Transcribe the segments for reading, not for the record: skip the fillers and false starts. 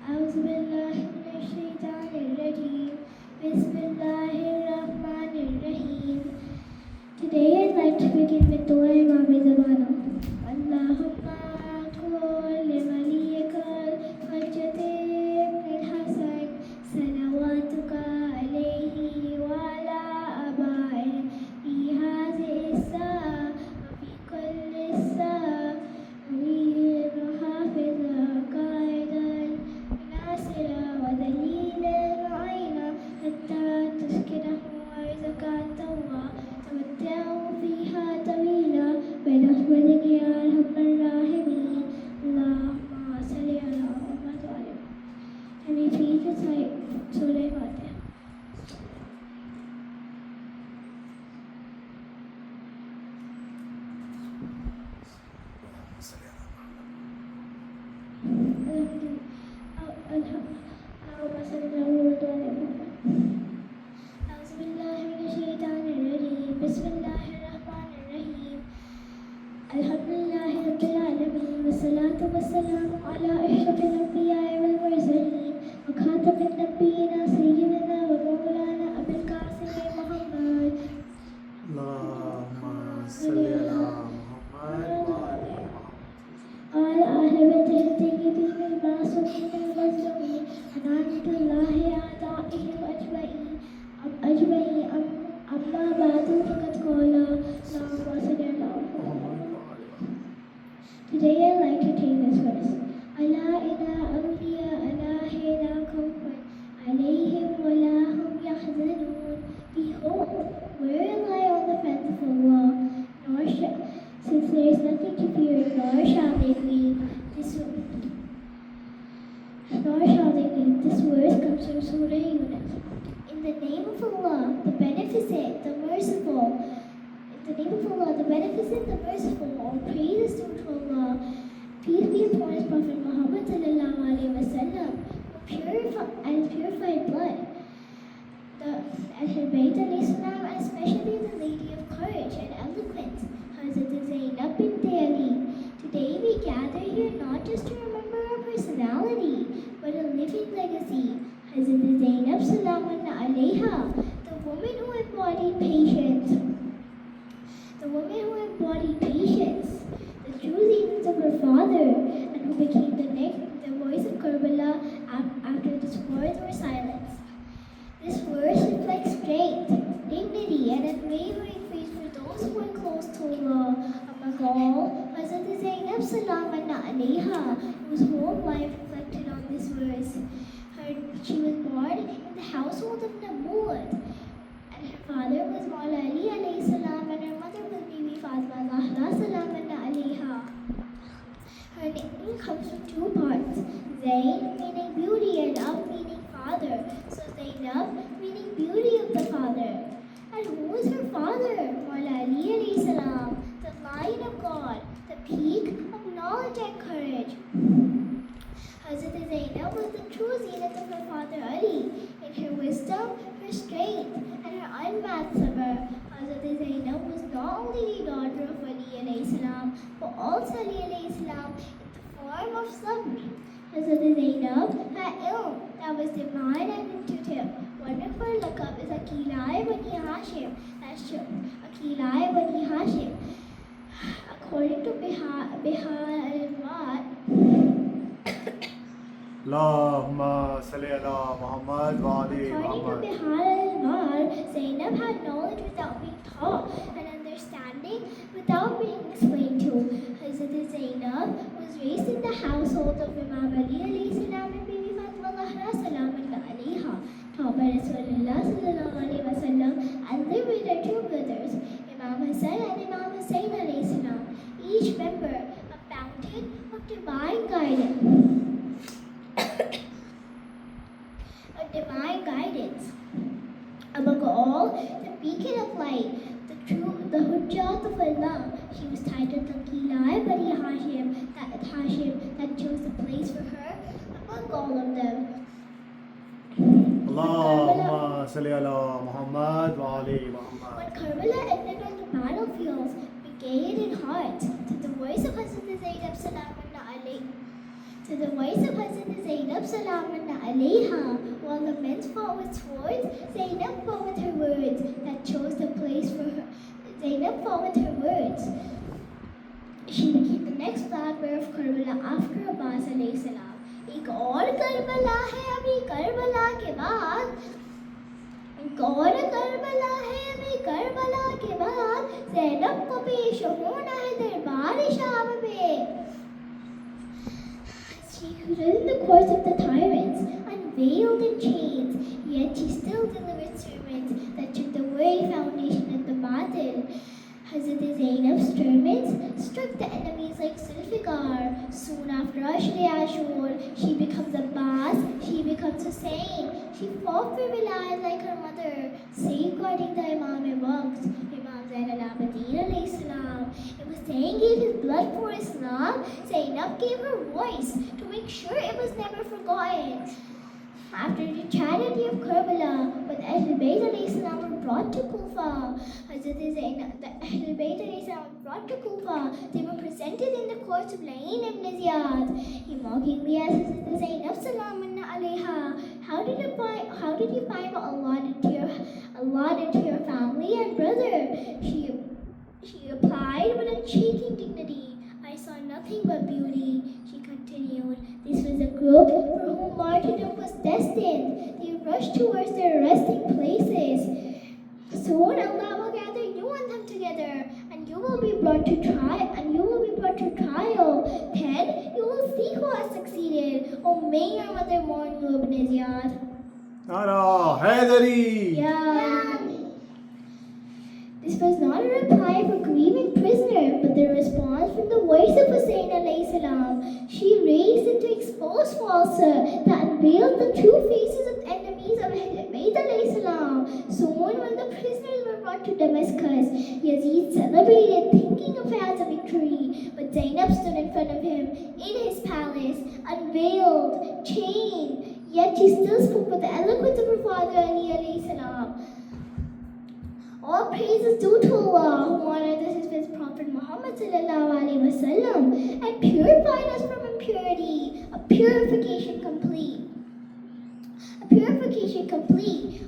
أعوذ بالله من الشيطان الرجيم. بسم الله الرحمن الرحيم. Today I'd like to begin with dua Imam Zamana. Allahumma kulli waliyikal hajjatin min hasan salawatuka alayhi wa ala abai fi hadhihi as-sa'a wa fi kulli as-sa'a wa hafiza qaidan nasira wa dalilan aina hatta tuskinahu وإذا الله تمتعوا فيها طويلا برحمتك يا أرحم الراحمين. اللهم صل على محمد وعلى آله. Can we please recite Surah Al-Fatiha? اللهم صل على محمد وعلى آله. أعوذ بالله من الشيطان الرجيم. بسم الله الرحمن الرحيم. الحمد لله رب العالمين والصلاة والسلام على أشرف الأنبياء والمرسلين وخاتم النبيين سيدنا ومولانا أبي القاسم محمد. اللهم صل على محمد وعلى قال أهل بيته الطيبين المعصومين المظلومين عناية الله أعدائهم أجمعين أما بعد فقد قال اللهم صل على محمد. Today I'd like to take this verse. ألا إن أولياء الله لا خوف عليهم ولا هم يحزنون. Behold, we rely on the friends of Allah, since there is nothing to fear, nor shall they grieve. This verse comes from Surah Yunus. In the name of Allah, the Beneficent, the Merciful. In the name of Allah, the Beneficent, the Merciful. All praise is due to Allah. Peace be upon His Prophet Muhammad sallallahu alaihi wasallam, purified blood. Ahl Bayt alayhi salam, especially the Lady of Courage and Eloquence, Hazrat Zainab bint Ali. Today we gather here not just to remember her personality, but a living legacy. Hazrat Zainab salamun alayha, the woman who embodied patience. The woman who embodied patience, the true demons of her father, and who became the voice of Karbala after the swords were silenced. This verse reflects strength, dignity, and unwavering faith for those who are close to Allah. Among all, Hazrat Zainab salamun alayha, whose whole life reflected on this verse. She was born in the household of Namud, and her father was Maula Ali alayhi salam, and her mother was Bibi Fatima Zahra salamun alayha. Her name comes from two parts: Zain meaning beauty and Ab meaning father. So Zainab meaning beauty of the father. And who was her father? Maula Ali alayhi salam, the lion of God, the peak of knowledge and courage. Hazrat Zainab was the true zenith of her father Ali, in her wisdom, her strength, and her unmatched sabr. Hazrat Zainab was not only the daughter of Ali alayhi salam, but also Ali alayhi salam in the form of sabr. Hazrat Zainab had ilm that was divine and intuitive. One of her laqab is Aqilai Bani Hashim. That's true. Aqilai Bani Hashim. According to Bihar al-Mat, اللهم صل على محمد وعلى according to Muhammad. Bihar al-Mar, Zainab had knowledge without being taught and understanding without being explained to. Hazrat Zainab was raised in the household of Imam Ali alayhi salam and Bibi Fatima Zahra salamun alayha, taught by Rasulullah sallallahu alayhi wasallam, and lived with her two brothers, Imam Hassan and Imam Hussain alayhi salam, each member a fountain of divine guidance. Among all, the beacon of light, the Hujjat of Allah. She was titled Aqilai Bani Hashim, that chose the place for her among all of them. اللهم صل على محمد وعلى محمد. When Karbala ended on the battlefields, brigade in heart, to the voice of Hazrat Zainab salamun alayhi. To the voice of Hazrat Zainab salamun salamun alayha. While the men fought with swords, Zainab fought with her words that chose the place for her. Zainab fought with her words. She became the next flag bearer of Karbala after Abbas alayhi salam. एक और Karbala है अभी Karbala के बाद, एक और Karbala है अभी करबला के बाद, ज़ैनब को पेश होना है दरबार शाम पे. She ruled the courts of the tyrants, unveiled in chains, yet she still delivered sermons that took the very foundation of the batil. Hazrat Zainab's sermons struck the enemies like Zulfiqar. Soon after Ashri Ashur, she becomes Abbas, she becomes Hussein. She fought for Wilayat like her mother, safeguarding the Imam-e-Waqt, Imam Zain al-Abidin alayhi salam. It was Hussein gave his blood for Islam. Zainab gave her voice to make sure it was never forgotten. After the tragedy of Karbala, when Ahlul Bayt alayhi salam were brought to Kufa, Hazrat Zainab, the Ahlul Bayt alayhi salam were brought to Kufa, they were presented in the courts of La'in ibn Ziyad. He mockingly asked Hazrat Zainab salamun alayha, how did you find what Allah did to your family and brother? She replied with unshaking dignity, I saw nothing but beauty. She continued, this was a group for whom martyrdom was destined. They rushed towards their resting places. Soon Allah will gather you and them together, and you will be brought to trial. Then you will see who has succeeded. Oh, may your mother mourn you, Ibn Ziyad. Nara Haidari. Yeah. This was not a reply of a grieving prisoner, but the response from the voice of Hussein alayhi salam. She raised it to expose falsehood that unveiled the true faces of enemies of Ahlul Bayt alayhi salam. Soon, when the prisoners were brought to Damascus, Yazid celebrated, thinking of as a victory. But Zainab stood in front of him in his palace, unveiled, chained. Yet she still spoke with the eloquence of her father Ali alayhi salam. All praise is due to Allah, who honored us with His Prophet Muhammad sallallahu alaihi wasallam and purified us from impurity, a purification complete.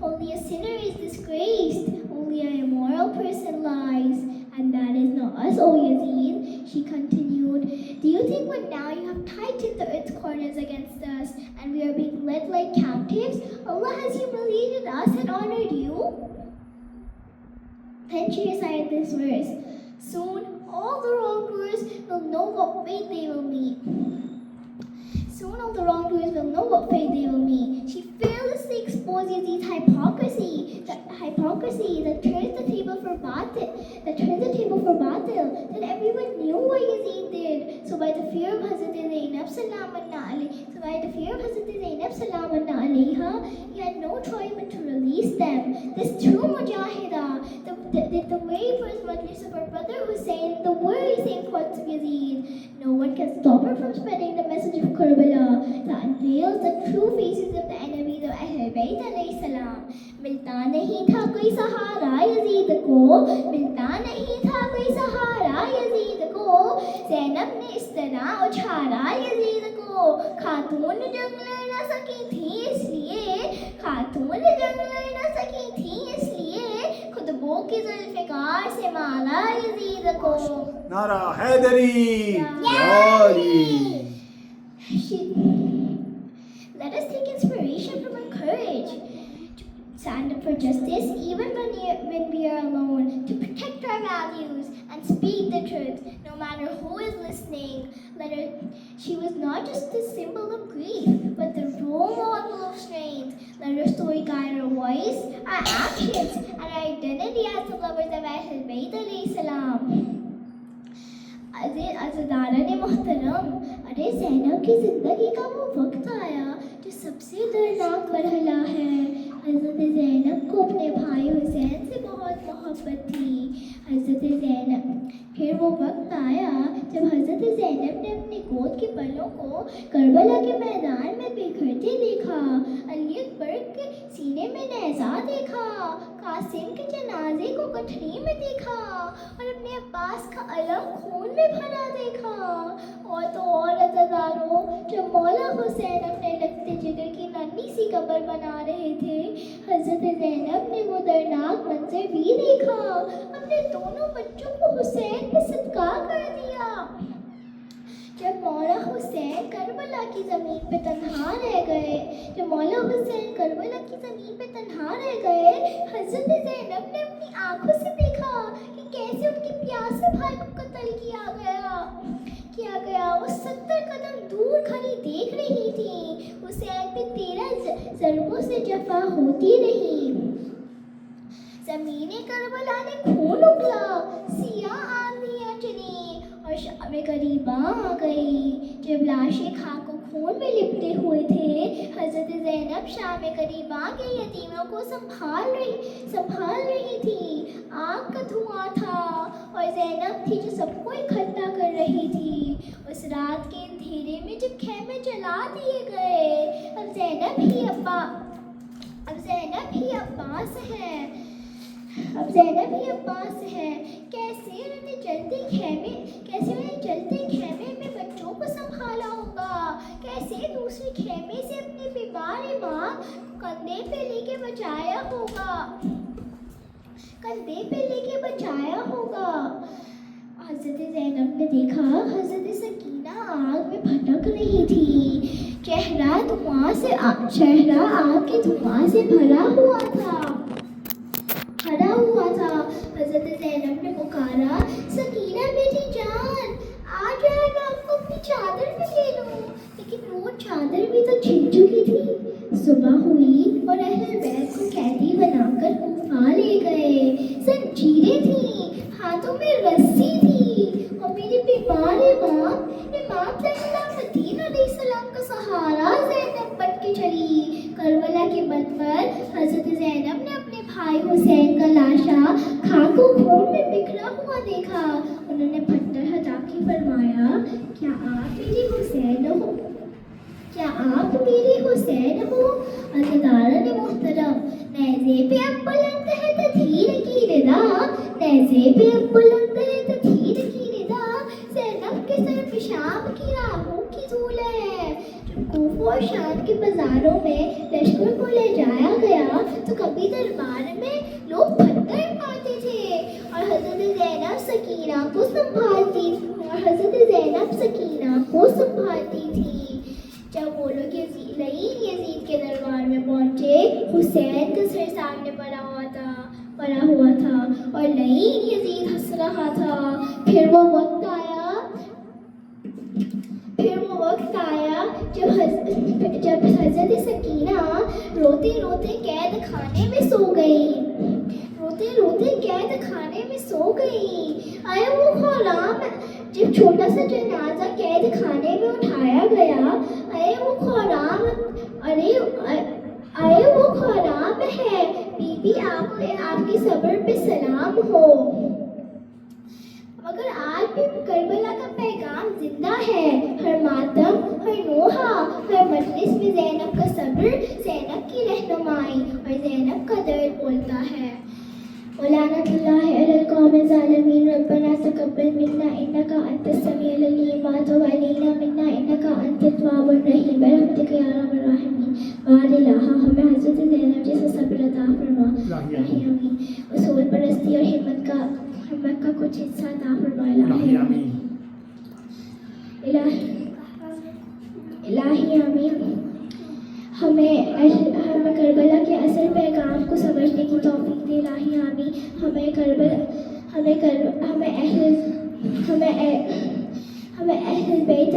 Only a sinner is disgraced, only an immoral person lies, and that is not us, O Yazid. She continued, do you think when now you have tightened the earth's corners against us, and we are being led like captives, Allah has humiliated us and honored you? Then she recited this verse, soon all the wrongdoers will know what fate they will meet. She fearlessly exposed Yazid's hypocrisy that turns the table for batil, that everyone knew what Yazid did. So by the fear of Hazrat Zainab salamun alayha, he had no choice but to release them. This true mujahida, the way for his majlis of her brother Hussein, the very same courts of Yazid. No one can stop her from spreading the message of Karbala that unveils the true faces of the enemies of Ahlul Bayt alayhi salam. Milta nahi tha koi sahara Yazid ko, Zainab ne is tarah uchhara Yazid ko. Khatun jang lad na saki thi isliye khud bo ki Zulfiqar se mala Yazid ko. Nara Haidari. Yay! Let us take inspiration from her courage to stand up for justice even when we are alone, to protect our values and speak the truth no matter who is listening. She was not just a symbol of grief, but the role model of strength. Let her story guide our voice, our actions, and our identity as the lovers of Ahlul Bayt alayhi salam. अज़दारान मोहतरम, अरे ज़ैनब की ज़िंदगी का वो वक्त आया जो सबसे दर्दनाक मरहला है. हज़रत ज़ैनब को अपने भाई हुसैन से बहुत मोहब्बत थी. फिर वो वक्त आया जब हज़रत ज़ैनब ने अपने गोद के पलों को करबला के मैदान में बिखरते देखा, अली अकबर के सीने में नेज़ा देखा, कासिम के जनाजे को गठरी में देखा और अपने अब्बास का अलम खून में भरा देखा. और तो और अज़ादारों, जब मौला हुसैन अपने लगते जिगर قبر بنا رہے تھے، حضرت زینب نے وہ دردناک منظر بھی دیکھا، اپنے دونوں بچوں کو حسین پہ صدقہ کر دیا۔ جب مولا حسین کربلا کی زمین پہ تنہا رہ گئے، حضرت زینب نے اپنی آنکھوں سے دیکھا کہ کیسے ان کے پیاسے بھائی کو قتل کیا گیا۔ وہ 70 قدم دور کھڑی دیکھ رہی تھی، حسین پہ 13 ضربوں سے جفا ہوتی رہی۔ زمین کربلا نے خون اگلا، سیاہ آندیاں چلی اور شام قریباں آ گئی۔ جب لاشیں خاک و خون میں لپٹے ہوئے تھے، حضرت زینب شام قریباں کے یتیموں کو سنبھال رہی تھی۔ آگ کا دھواں تھا اور زینب تھی جو سب کو اکٹھا کر رہی تھی۔ اس رات کے اندھیرے میں جب خیمے جلا دیے گئے، اب زینب ہی عباس ہے۔ کیسے انہوں نے جلتے خیمے میں بچوں کو سنبھالا ہوگا، کیسے دوسرے خیمے سے اپنے بیمار ماں کو کندھے پہ لے کے بچایا ہوگا۔ حضرت زینب نے دیکھا حضرت سکینہ آگ میں بھٹک رہی تھی، چہرہ آگ کے دھواں سے بھرا ہوا تھا۔ حضرت زینب نے پکارا، سکینہ بیٹی جان، آ جائے، میں آپ کو اپنی چادر میں لے لوں، لیکن وہ چادر بھی تو چھن چکی تھی۔ صبح ہوئی اور اہل بیت کو قیدی بنا کر کوفہ لے گئے۔ زنجیریں تھیں، ہاتھوں میں رسی تھی، اور میری بیمار امام مدین علیہ السلام کا سہارا زینب بن کے چلی۔ کربلا کے بت پر حضرت زینب نے اپنے بھائی حسین کا لاشا خاک و خون میں بکھرا ہوا دیکھا۔ انہوں نے پتھر ہٹا کے فرمایا، کیا آپ میری حسین ہو؟ عزیزان محترم، نیزے پہ اب بلند ہے تو دھیر کی ردا، زینب کے سر پہ شام کی راہوں کی دھول ہے۔ جب کوفہ اور شام کے بازاروں میں لشکر کو لے جایا گیا تو کبھی دربار میں لوگ پتھر مارتے تھے اور حضرت زینب سکینہ کو سنبھالتی تھی۔ جب وہ لوگ یزید کے دربار میں پہنچے، حسین کا سر سامنے پڑا ہوا تھا اور لعین یزید ہنس رہا تھا۔ پھر وہ وقت آیا جب حضرت سکینہ روتے روتے قید خانے میں سو گئی۔ آیا وہ خرام، جب چھوٹا سا جنازہ قید خانے میں اٹھایا گیا، وہ خرام ہے، بی بی آپ کے صبر پہ سلام ہو۔ مگر آج بھی کربلا کا پیغام زندہ ہے، ہر ماتم، ہر نوحہ، ہر مجلس میں زینب کا صبر، زینب کی رہنمائی اور زینب کا درد بولتا ہے۔ وَلَعْنَةُ اللَّهِ عَلَى الْقَوْمِ الظَّالِمِينَ رَبَّنَا تَقَبَّلْ مِنَّا إِنَّكَ أَنْتَ السَّمِيعُ الْعَلِيمُ وَتُبْ عَلَيْنَا إِنَّكَ أَنْتَ التَّوَّابُ الرَّحِيمُ برحمتك يا أرحم الراحمين۔ وعد الہا ہمیں حضرت زینب جیسا صبر عطا فرما، الہی آمین۔ اصول پرستی اور ہمت کا کچھ حصہ عطا فرما، الہی آمین، الہی آمین۔ ہمیں کربلا کے اصل پیغام کو سمجھنے کی توفیق دے، الہی آمین۔ ہمیں اہل بیت